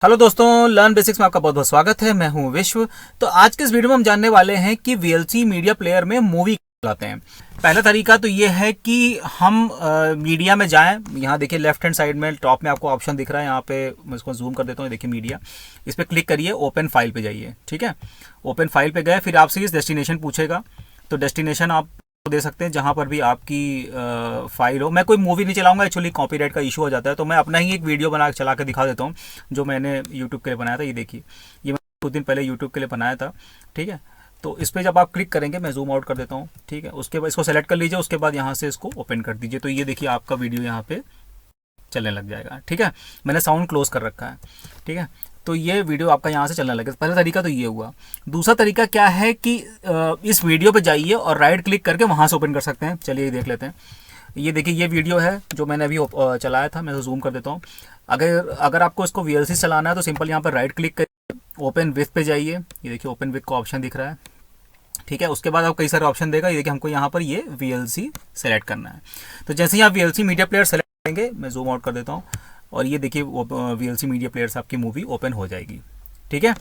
Hello दोस्तों, learn basics में आपका बहुत बहुत स्वागत है। मैं हूं विश्व। तो आज के इस वीडियो में हम जानने वाले हैं कि वीएलसी मीडिया प्लेयर में मूवी चलाते हैं। पहला तरीका तो ये है कि हम मीडिया में जाएं। यहाँ देखिए लेफ्ट हैंड साइड में टॉप में आपको ऑप्शन दिख रहा है। यहाँ पे मैं इसको जूम कर देता हूँ। देखिए मीडिया, इस पर क्लिक करिए, ओपन फाइल पे जाइए। ठीक है, ओपन फाइल पे गए, फिर आपसे इस डेस्टिनेशन पूछेगा। तो डेस्टिनेशन आप दे सकते हैं जहां पर भी आपकी फाइल हो। मैं कोई मूवी नहीं चलाऊंगा, एक्चुअली कॉपीराइट का इशू हो जाता है। तो मैं अपना ही एक वीडियो बना चला के दिखा देता हूं जो मैंने यूट्यूब के लिए बनाया था। ये देखिए, ये मैं कुछ दिन पहले यूट्यूब के लिए बनाया था। ठीक है, तो इस पर जब आप क्लिक करेंगे, मैं जूम आउट कर देता हूँ। ठीक है, उसके बाद इसको सेलेक्ट कर लीजिए, उसके बाद यहाँ से इसको ओपन कर दीजिए। तो ये देखिए आपका वीडियो यहाँ पे चलने लग जाएगा। ठीक है, मैंने साउंड क्लोज कर रखा है। ठीक है, तो ये वीडियो आपका यहाँ से चलने लगे। पहला तरीका तो ये हुआ। दूसरा तरीका क्या है कि इस वीडियो पे जाइए और राइट क्लिक करके वहाँ से ओपन कर सकते हैं। चलिए ये देख लेते हैं। ये देखिए, ये वीडियो है जो मैंने अभी चलाया था। मैं जूम कर देता हूँ। अगर अगर आपको इसको वीएलसी चलाना है तो सिंपल यहाँ पर राइट क्लिक करिए, ओपन विथ पे जाइए। ये देखिए ओपन विथ का ऑप्शन दिख रहा है। ठीक है, उसके बाद आप कई सारे ऑप्शन देगा। ये देखिए हमको यहाँ पर ये वीएलसी सेलेक्ट करना है। तो जैसे ही आप वीएलसी मीडिया प्लेयर सेलेक्ट करेंगे, मैं जूम आउट कर देता हूँ, और ये देखिए वीएलसी मीडिया प्लेयर से आपकी मूवी ओपन हो जाएगी। ठीक है,